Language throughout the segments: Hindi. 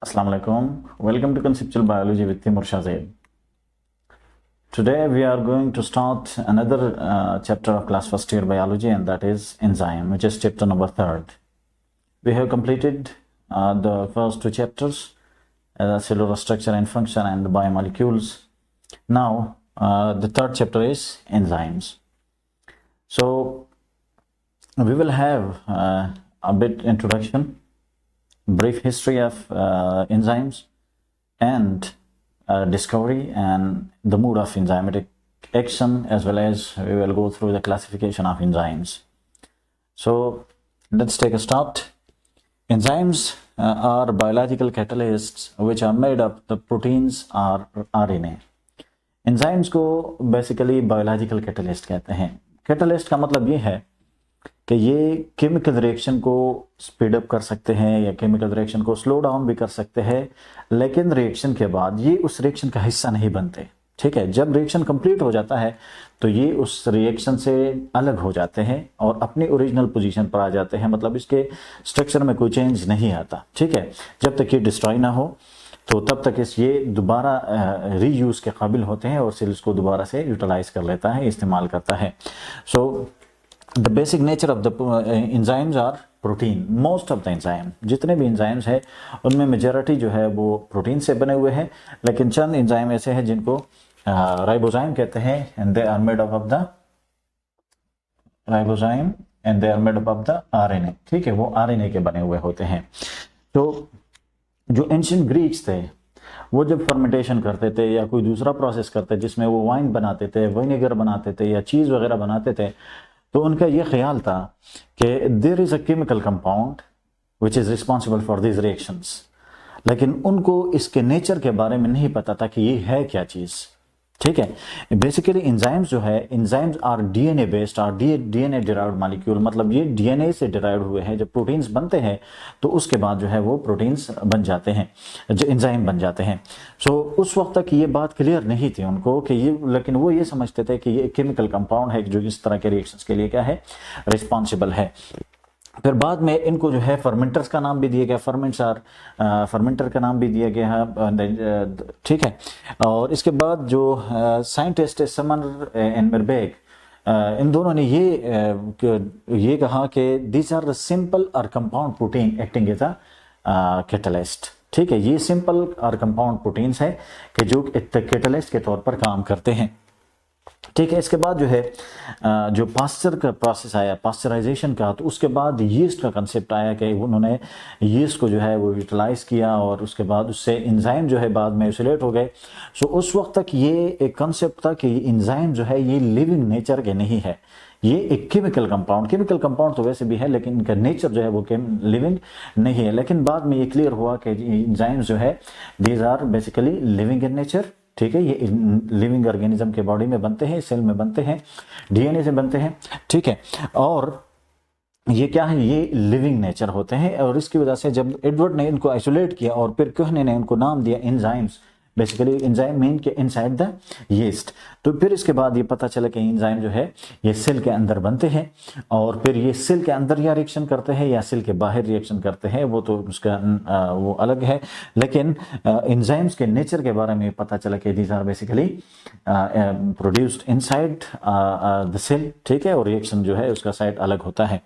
Assalamu alaikum. Welcome to Conceptual Biology with Timur Shazid. Today we are going to start another chapter of class first year biology, and that is enzyme, which is chapter number 3rd. We have completed the first two chapters, cellular structure and function and the biomolecules. Now the third chapter is enzymes. So we will have a bit introduction, brief history of enzymes, and discovery and the mode of enzymatic action, as well as we will go through the classification of enzymes. So let's take a start. Enzymes are biological catalysts which are made up the proteins or RNA. Enzymes को बेसिकली बायोलॉजिकल कैटलिस्ट कहते हैं. कैटलिस्ट का मतलब ये है कि ये केमिकल रिएक्शन को स्पीड अप कर सकते हैं या केमिकल रिएक्शन को स्लो डाउन भी कर सकते हैं, लेकिन रिएक्शन के बाद ये उस रिएक्शन का हिस्सा नहीं बनते. ठीक है, जब रिएक्शन कंप्लीट हो जाता है तो ये उस रिएक्शन से अलग हो जाते हैं और अपनी ओरिजिनल पोजीशन पर आ जाते हैं. मतलब इसके स्ट्रक्चर में कोई चेंज नहीं आता. ठीक है, जब तक ये डिस्ट्रॉय ना हो तो तब तक ये दोबारा रीयूज के काबिल होते हैं और सेल्स को दोबारा से यूटिलाइज कर लेता है, इस्तेमाल करता है. So the basic nature of the enzymes are protein. Most of the enzyme, जितने भी एंजाइम्स हैं उनमें मेजॉरिटी जो है वो प्रोटीन से बने हुए हैं, लेकिन चंद एंजाइम ऐसे हैं जिनको राइबोजाइम कहते हैं, and they are made up of the ribozyme and they are made up of the RNA. ठीक है, वो आरएनए के बने हुए होते हैं. तो जो एंशिएंट ग्रीक्स थे वो जब फर्मेंटेशन करते थे या कोई दूसरा प्रोसेस करते जिसमें वो वाइन बनाते थे, विनेगर बनाते थे या चीज़ वगैरह बनाते थे, तो उनका ये ख्याल था कि there is a chemical compound which is responsible for this reactions, लेकिन उनको इसके नेचर के बारे में नहीं पता था कि ये है क्या चीज़. ठीक है, बेसिकली एंजाइम्स जो है, एंजाइम्स आर डीएनए बेस्ड और डीएनए डिराइव्ड मॉलिक्यूल. मतलब ये डीएनए से डिराइव्ड हुए हैं. जब प्रोटीन्स बनते हैं तो उसके बाद जो है वो प्रोटीन्स बन जाते हैं, जो एंजाइम बन जाते हैं. सो उस वक्त तक ये बात क्लियर नहीं थी उनको कि ये, लेकिन वो ये समझते थे कि ये केमिकल कंपाउंड है जो इस तरह के रिएक्शंस के लिए क्या है, रिस्पॉन्सिबल है. फिर बाद में इनको जो है फर्मेंटर्स का नाम भी दिया गया, फर्मेंटर का नाम भी दिया गया है. ठीक है, और इसके बाद जो साइंटिस्ट समर एंड मेरबेग, इन दोनों ने ये कहा कि दीज आर द सिंपल और compound protein acting as a catalyst. ठीक है, ये सिंपल और कंपाउंड प्रोटीन्स है कि जो कैटलिस्ट के तौर पर काम करते हैं. ठीक है, इसके बाद जो है जो पास्चर का प्रोसेस आया, पास्चराइजेशन का, तो उसके बाद यीस्ट का कंसेप्ट आया कि उन्होंने यीस्ट को जो है वो यूटिलाइज किया और उसके बाद उससे एंजाइम जो है बाद में आइसोलेट हो गए. सो उस वक्त तक ये एक कंसेप्ट था कि एंजाइम जो है ये लिविंग नेचर के नहीं है, ये एक केमिकल कंपाउंड तो वैसे भी है, लेकिन इनका नेचर जो है वो लिविंग नहीं है. लेकिन बाद में ये क्लियर हुआ कि एंजाइम्स जो है these are basically living in nature. ठीक है, ये लिविंग ऑर्गेनिज्म के बॉडी में बनते हैं, सेल में बनते हैं, डीएनए से बनते हैं. ठीक है, और ये क्या है, ये लिविंग नेचर होते हैं. और इसकी वजह से जब एडवर्ड ने इनको आइसोलेट किया और फिर क्योहने ने इनको नाम दिया एंजाइम्स, बेसिकली एंजाइम मीन के इनसाइड द यीस्ट. तो फिर इसके बाद ये पता चला कि एंजाइम जो है ये सेल के अंदर बनते हैं और फिर ये सेल के अंदर या रिएक्शन करते हैं या सेल के बाहर रिएक्शन करते हैं, वो तो उसका वो अलग है. लेकिन एंजाइम्स के नेचर के बारे में पता चला कि these are basically produced inside the cell. ठीक है, और रिएक्शन जो है उसका साइड अलग होता है.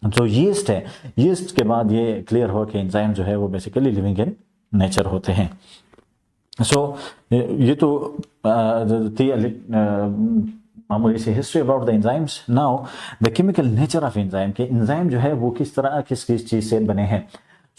जो यीस्ट है, यीस्ट के बाद ये क्लियर हुआ कि एंजाइम जो है वो बेसिकली लिविंग इन नेचर होते हैं. सो ये तो थी मामूली सी history about the enzymes. Now the chemical nature of enzyme, के एंजाइम जो है वो किस तरह किस चीज़ से बने हैं.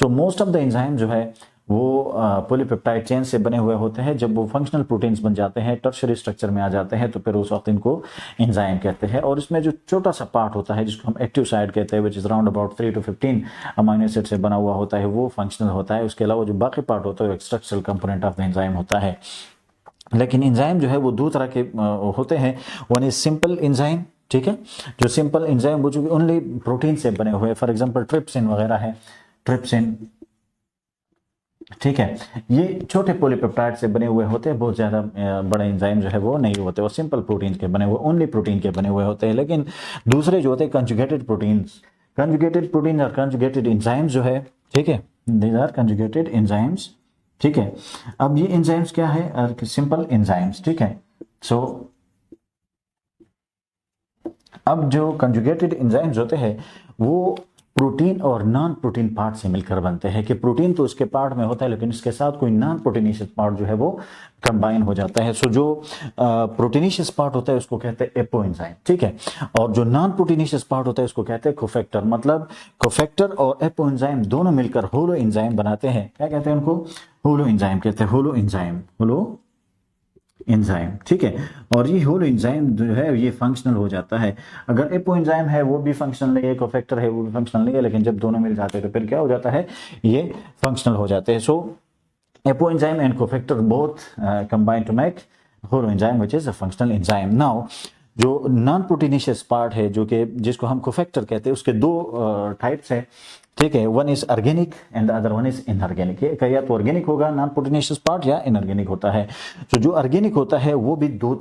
So most of the enzyme जो है वो पॉलीपेप्टाइड चेन से बने हुए होते हैं. जब वो फंक्शनल प्रोटीन्स बन जाते हैं, टर्शियरी स्ट्रक्चर में आ जाते हैं, तो फिर उस वक्त इनको एंजाइम कहते हैं. और इसमें जो छोटा सा पार्ट होता है जिसको हम एक्टिव साइड कहते हैं, which is around about 3 to 15 amino acid से बना हुआ होता है, वो फंक्शनल होता है. उसके अलावा जो बाकी पार्ट होता है वो structural component of the enzyme होता है. लेकिन एंजाइम जो है वो दो तरह के होते हैं. One is simple enzyme. ठीक है, जो सिंपल एंजाइम वो जो ओनली प्रोटीन से बने हुए, फॉर एग्जाम्पल ट्रिप्सिन वगैरह है, ट्रिप्सिन. ठीक है, ये छोटे पॉलीपेप्टाइड से बने हुए होते हैं, बहुत ज़्यादा बड़े एंजाइम जो है वो नहीं होते, वो सिंपल प्रोटीन के बने हुए, ओनली प्रोटीन के बने हुए होते हैं. लेकिन दूसरे जो होते हैं कंजुगेटेड प्रोटीन और कंजुगेटेड एंजाइम जो है, ठीक है, दीज आर कंजुगेटेड एंजाइम्स, ठीक है। अब ये एंजाइम्स क्या है, सिंपल एंजाइम्स, ठीक है। सो अब जो कंजुगेटेड एंजाइम्स होते हैं वो प्रोटीन और नॉन प्रोटीन पार्ट से मिलकर बनते हैं, कि प्रोटीन तो उसके पार्ट में होता है लेकिन इसके साथ कोई नॉन प्रोटीनिशियस पार्ट जो है वो कंबाइन हो जाता है। सो जो प्रोटीनिशियस पार्ट होता है उसको कहते हैं एपो एंजाइम, ठीक है। और जो नॉन प्रोटीनिशियस पार्ट होता है उसको कहते हैं कोफैक्टर। मतलब कोफैक्टर और एपो एंजाइम दोनों मिलकर होलो एंजाइम बनाते हैं। क्या कहते हैं उनको? होलो एंजाइम कहते हैं, होलो एंजाइम, होलो एंजाइम, ठीक है। और ये होल एंजाइम जो है ये फंक्शनल हो जाता है। अगर एपो एंजाइम है वो भी फंक्शनल नहीं है, कोफैक्टर है वो भी फंक्शनल नहीं है, लेकिन जब दोनों मिल जाते हैं तो फिर क्या हो जाता है, ये फंक्शनल हो जाते हैं। So apoenzyme and cofactor both combine to make whole enzyme which is a functional enzyme. Now जो नॉन प्रोटीनिशियस पार्ट है जो कि जिसको हम कोफैक्टर कहते हैं उसके दो टाइप्स है, ठीक है। One is organic and the other one is inorganic. ये या तो ऑर्गेनिक होगा नॉन प्रोटीनिशियस पार्ट या इनऑर्गेनिक होता है। तो जो ऑर्गेनिक होता है वो भी टू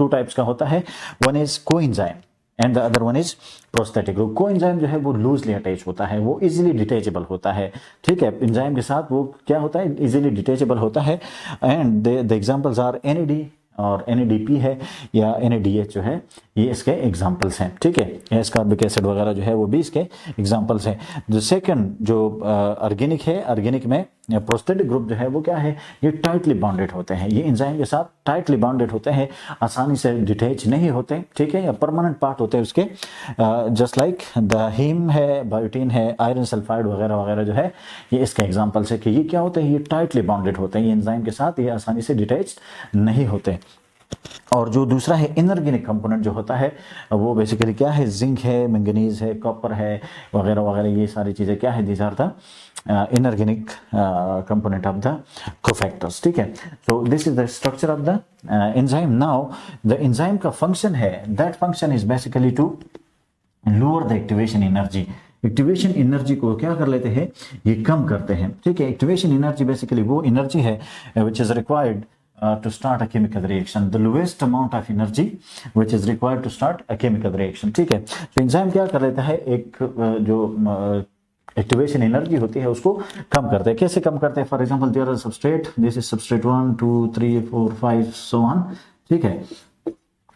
टाइप्स का होता है। One is coenzyme and the other one is prosthetic group. Coenzyme जो है वो लूजली अटैच होता है, वो इजीली डिटेचेबल होता है, ठीक है। एंजाइम के साथ वो क्या होता है, इजीली डिटेचेबल होता है। And the examples are NAD और NADP है या NADH जो है ये इसके एग्जांपल्स हैं, ठीक है। एस्कॉर्बिक एसिड वगैरह जो है वो भी इसके एग्जांपल्स हैं। जो सेकंड जो ऑर्गेनिक है, ऑर्गेनिक में प्रोस्थेटिक ग्रुप जो है वो क्या है, ये टाइटली बॉन्डेड होते हैं, ये एंजाइम के साथ टाइटली बॉन्डेड होते हैं, आसानी से डिटैच नहीं होते, ठीक है, या परमानेंट पार्ट होते हैं उसके। जस्ट लाइक द हीम है, बायोटीन है, आयरन सल्फाइड वगैरह वगैरह जो है ये इसके एग्जाम्पल्स है कि ये क्या होते हैं, ये टाइटली बॉन्डेड होते हैं, ये एंजाइम के साथ ये आसानी से डिटैच नहीं होते। और जो दूसरा है इनऑर्गेनिक कंपोनेंट जो होता है वो बेसिकली क्या है, जिंक है, मैंगनीज है, कॉपर है वगैरह वगैरह, ये सारी चीज़ें क्या है, these are the inorganic component of the cofactors, ठीक है। So this is the structure of the enzyme. Now the enzyme का फंक्शन है, that function is basically to lower the activation energy. Activation energy को क्या कर लेते हैं, ये कम करते हैं, ठीक है। एक्टिवेशन एनर्जी बेसिकली वो एनर्जी है which is required to start a chemical reaction, the lowest amount of energy which is required to start a chemical reaction, ठीक है। तो एंजाइम क्या कर लेता है, एक जो एक्टिवेशन एनर्जी होती है उसको कम करते हैं। कैसे कम करते हैं? For example there are substrate, this is substrate 1 2 3 4 5 so on, ठीक है।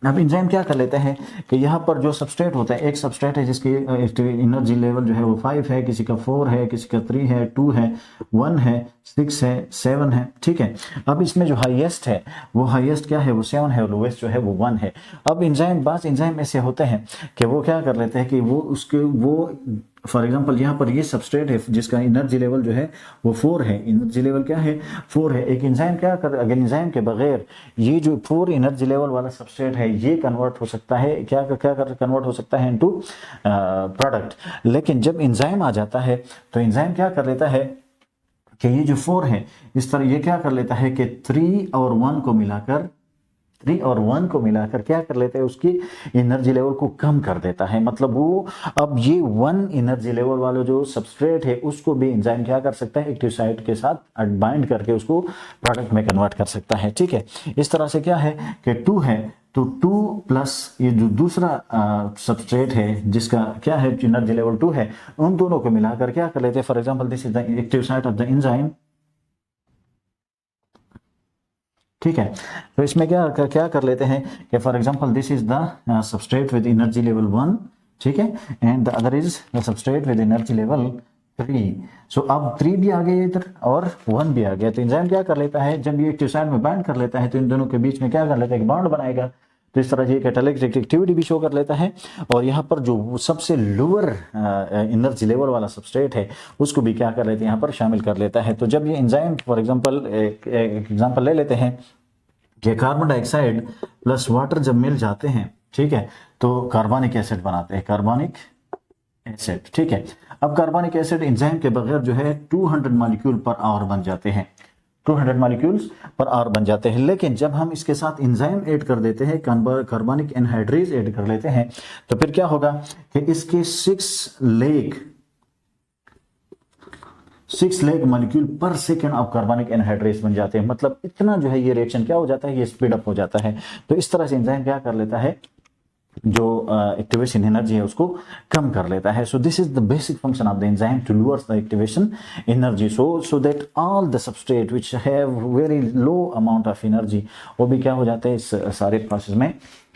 अब एंजाइम क्या कर लेते हैं कि यहाँ पर जो सबस्ट्रेट होता है, एक सबस्ट्रेट है जिसकी एनर्जी लेवल जो है वो 5 है, किसी का 4 है, किसी का 3 है, 2 है, 1 है, 6 है, 7 है, ठीक है। अब इसमें जो हाईएस्ट है वो हाईएस्ट क्या है, वो 7 है, और लोवेस्ट जो है वो 1 है। अब एंजाइम, बास एंजाइम ऐसे होते हैं कि वो क्या कर लेते हैं कि वो उसके वो फॉर एग्जांपल यहाँ पर ये सबस्ट्रेट है जिसका एनर्जी लेवल जो है वो 4 है, एनर्जी लेवल क्या है, 4 है। एक एंजाइम क्या कर, अगर एंजाइम के बगैर ये जो 4 एनर्जी लेवल वाला सबस्ट्रेट है ये कन्वर्ट हो सकता है, क्या कन्वर्ट हो सकता है इनटू प्रोडक्ट। लेकिन जब एंजाइम आ जाता है तो एंजाइम क्या कर लेता है कि ये जो 4 है इस तरह ये क्या कर लेता है कि 3 और 1 को मिलाकर क्या कर लेते हैं, उसकी एनर्जी लेवल को कम कर देता है। मतलब वो अब ये 1 एनर्जी लेवल वाला जो सबस्ट्रेट है उसको भी एंजाइम क्या कर सकता है, एक्टिव साइट के साथ बाइंड करके उसको प्रोडक्ट में कन्वर्ट कर सकता है, ठीक है। इस तरह से क्या है कि 2 है तो 2 प्लस ये जो दूसरा सबस्ट्रेट है जिसका क्या है एनर्जी लेवल 2 है, उन दोनों को मिलाकर क्या कर लेते हैं, for example this is the active site of the enzyme, ठीक है। तो इसमें क्या कर लेते हैं कि for example this is the substrate with energy level 1, ठीक है, and the other is the substrate with energy level 3। सो अब 3 भी आ गया इधर और 1 भी आ गया। तो एंजाइम क्या कर लेता है, जब ये एक्टिव साइट में बाइंड कर लेता है तो इन दोनों के बीच में क्या कर लेता है, एक बॉन्ड बनाएगा। तो इस तरह से कैटालिटिक एक्टिविटी भी शो कर लेता है। और यहाँ पर जो सबसे लोअर एनर्जी लेवल वाला सबस्ट्रेट है उसको भी क्या कर लेते हैं, यहाँ पर शामिल कर लेता है। तो जब ये एंजाइम फॉर एग्जांपल एक एग्जांपल ले लेते हैं कि कार्बन डाइऑक्साइड प्लस वाटर जब मिल जाते हैं, ठीक है, तो कार्बनिक एसिड बनाते हैं, कार्बनिक एसिड, ठीक है। अब कार्बनिक एसिड एंजाइम के बगैर जो है 200 मॉलिक्यूल पर आवर बन जाते हैं, 200 मॉलिक्यूल्स पर आवर बन जाते हैं। लेकिन जब हम इसके साथ एंजाइम ऐड कर देते हैं, कार्बनिक एनहाइड्रेज ऐड कर लेते हैं, तो फिर क्या होगा कि इसके 6 लेग मॉलिक्यूल पर सेकेंड ऑफ कार्बनिक एनहाइड्रेज बन जाते हैं। मतलब इतना जो है ये रिएक्शन क्या हो जाता है, ये स्पीड अप हो जाता है। तो इस तरह से एंजाइम क्या कर लेता है, जो एक्टिवेशन एनर्जी है उसको कम कर लेता है. So this is the basic function of the enzyme to lower the activation energy, so that all the substrate which have very low amount of energy वो भी क्या हो जाते हैं, इस सारे प्रोसेस में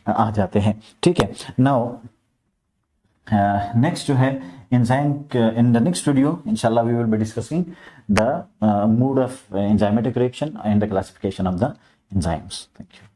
आ जाते हैं. ठीक है. नाउ नेक्स्ट जो है enzyme, in the next video इंशाल्लाह we will be discussing the mode of enzymatic reaction and the classification of the enzymes. Thank you.